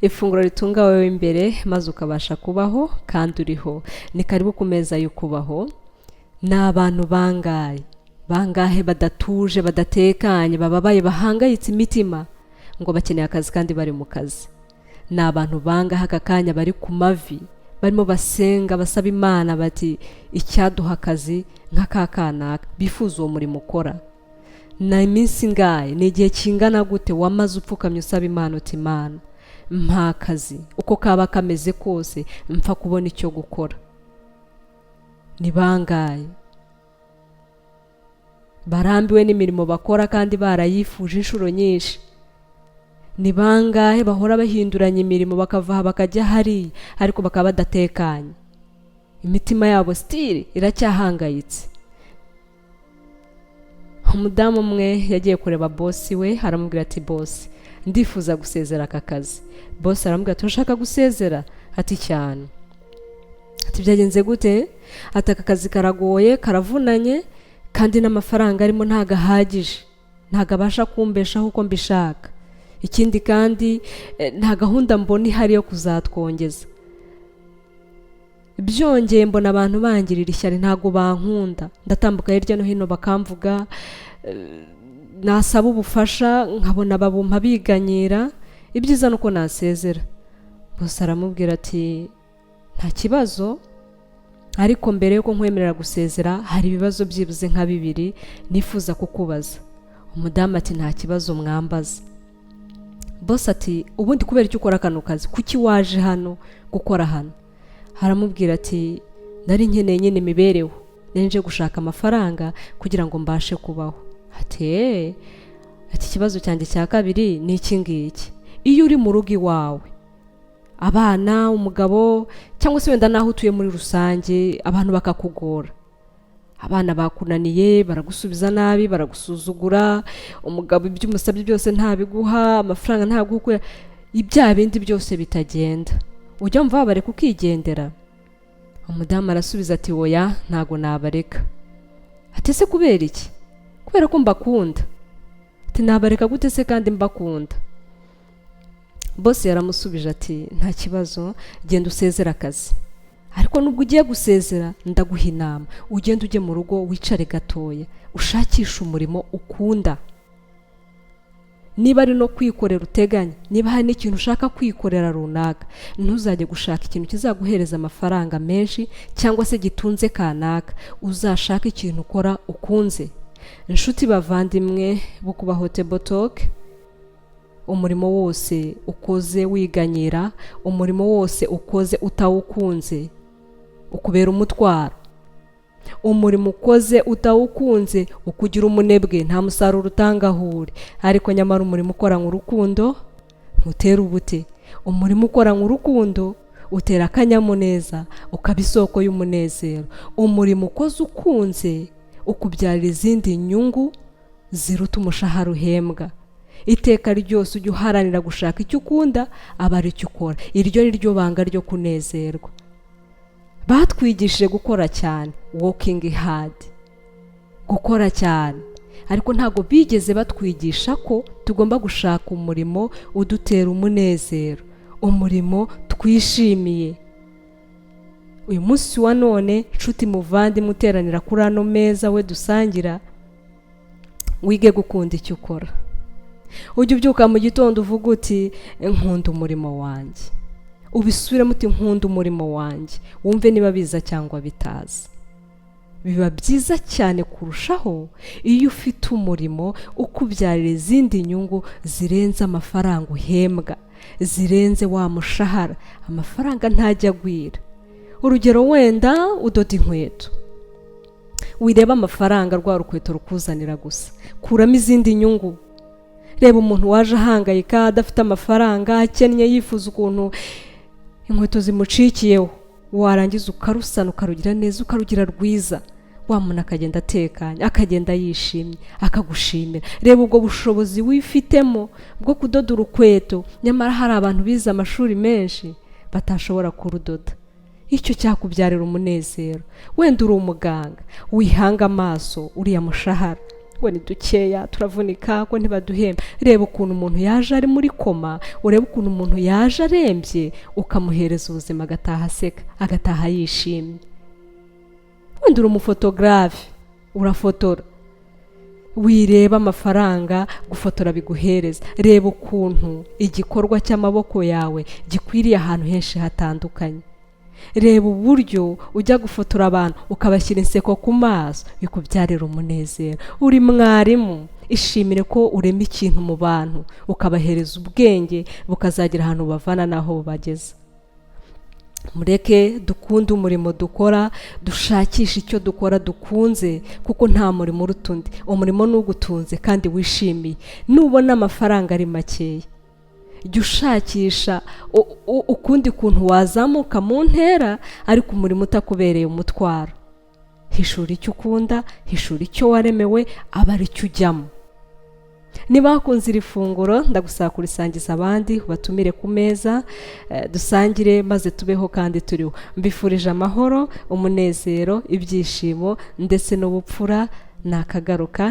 Ifunguro ritunga wowe imbere maze ukabasha kubaho kandi uriho. Ni karibu ku meza y'ukubaho. Ni abantu bangahe badatuje badatekanye bababaye bahangayitse imitima ngo bakeneye akazi kandi bari mu kazi. Ni abantu bangahe aka kanya bari ku mavi barimo basenga basaba Imana bati icyaduha akazi nk'akakanaka bifuza uwo murimo ukora. Na iminsi ngahe ni igihe kingana gute wamaze upfukamye usaba Imana uti Imana mpa kazi uko kaba kameze kose mpfa kubona icyo gukora. Ni bangahe barambiwe n'imirimo bakora kandi barayifuje inshuro nyinshi. Ni bangahe bahora bahinduranya imirimo bakava aha bakajya hari ariko bakaba badatekanye, imitima yabo still iracyahangayitse. Umudamu umwe yagiye kureba boss we aramubwira ati boss ndifuza gusezera aka kazi. Boss aramubwira ati ushaka gusezera? Ati cyane. Ati byagenze gute? Ati aka kazi karagoye karavunanye kandi n'amafaranga arimo ntagahagije, ntagabasha kumbeshaho uko mbishaka. Ikindi kandi nta gahunda mbona ihari yo kuzatwongeza. Byongeye mbona abantu bangirira ishyari ntago bankunda, ndatambuka hirya no hino bakamvuga, nasaba ubufasha nkabona babumpa biganyira. Ibyiza nuko nasezera. Bose aramubwira ati nta kibazo, ariko mbere yuko nkwemerera gusezera hari ibibazo byibuze nka 2 nifuza kukubaza. Umudamu ati nta kibazo mwambaza. Bose ati ubundi kubera icyo ukora kano kazi kuki waje hano gukora hano? Haramubwira ati nari nkeneye nyine imibereho, nje gushaka amafaranga kugira ngo mbashe kubaho. Ati ikibazo cyanjye cya kabiri ni iki ngiki. Iyo uri mu rugo iwawe, abana, umugabo cyangwa se wenda naho utuye muri rusange, abantu bakakugora, abana bakunaniye baragusubiza nabi, baragusuzugura, umugabo ibyo umusabye byose ntabiguha, amafaranga ntaguha, ibya bindi byose bitagenda, ujya mva bareka ukigendera. Umudamu arasubiza ati oya ntago nabareka. Ati se kubera iki? Kubera ko mbakunda. Ati nabareka gute se kandi mbakunda? Boss yaramusubije ati nta kibazo, genda usezera akazi, ariko nubwo ugiye gusezera ndaguha inama, ugenda ujye mu rugo wicare gatoya ushakisha umurimo ukunda. Niba ari no kwikorera uteganya, niba hari n'ikintu ushaka kwikorera runaka, ntuzajye gushaka ikintu kizaguhereza amafaranga menshi cyangwa se gitunze kanaka, uzashaka ikintu ukora ukunze. Inshuti bavandimwe bo Ukubaho Talk, umurimo wose ukoze wiganyira, umurimo wose ukoze utawukunze ukubera umutwaro. Umurimo ukoze utawukunze ukugira umunebwe, nta musaruro utangahure. Ariko nyamara umurimo ukora nk'urukundo ntutera ubute. Umurimo ukora nk'urukundo utera akanyamuneza, ukaba isoko y'umunezero. Umurimo ukoze ukunze ukubyarira izindi nyungu ziruta umushahara uhembwa. Iteka ryose ujye uharanira gushaka icyo ukunda aba ari cyo ukora. Iryo ni ryo banga ryo kunezerwa. Batwigishije gukora cyane, working hard, gukora cyane, ariko ntago bigeze batwigisha ko tugomba gushaka umurimo udutera umunezero, umurimo twishimiye. Uyu munsi wa none nshuti muvandi muteranira kuri ano meza we dusangira, wige gukunda icyo ukora. Ujye ubyuka mu gitondo uvuga uti nkunda umurimo wanjye, ubisubiremo uti nkunda umurimo wanjye, wumve niba biza cyangwa bitaza. Biba byiza cyane kurushaho iyo ufite umurimo ukubyarira izindi nyungu zirenze amafaranga uhembwa, zirenze wa mushahara, amafaranga ntajya agwira. Urugero wenda udoda inkweto, wireba amafaranga rwa rukweto rukuzanira gusa, kuramo izindi nyungu. Reba umuntu waje ahangayika adafite amafaranga, akennye, yifuza ukuntu inkweto zimucikiyeho, warangiza ukarusana ukarugira neza, ukarugira rwiza, wa muntu akagenda atekanye, akagenda yishimye, akagushimira. Reba ubwo bushobozi wifitemo bwo kudoda urukweto, nyamara hari abantu bize amashuri menshi batashobora kurudoda. Icyo cyakubyarira umunezero. Wenda uri umuganga, wihanga amaso uriya mushahara, ngo ni dukeya turavunika ko ntibaduhemba. Reba ukuntu umuntu yaje ari muri koma, urebe ukuntu umuntu yaje arembye, ukamuhereza ubuzima agataha aseka, agataha yishimye. Wenda uri umufotogarafe, urafotora, wireba amafaranga gufotora biguhereza. Reba ukuntu igikorwa cy'amaboko yawe gikwiriye ahantu henshi hatandukanye. Reba uburyo ujya gufotora abantu ukabashyira inseko ku maso, bikubyarira umunezero. Uri mwarimu, ishimire ko urema ikintu mu bantu, ukabahereza ubwenge bukazagera ahantu bavana n'aho bubageza. Mureke dukunde umurimo dukora, dushakishe icyo dukora dukunze, kuko nta murimo uruta undi. Umurimo nugutunze kandi wishimiye. Nubona amafaranga ari makeya, jya ushakisha ukundi kuntu wazamuka mu ntera, ariko umurimo utakubereye umutwaro. Hishura icyo ukunda, hishura icyo waremewe, aba ari cyo ujyamo. Niba wakunze iri funguro, ndagusaba kurisangiza abandi, ubatumire ku meza, dusangire maze tubeho kandi turiho. Mbifurije amahoro, umunezero, ibyishimo ndetse n'ubupfura. Nakagaruka.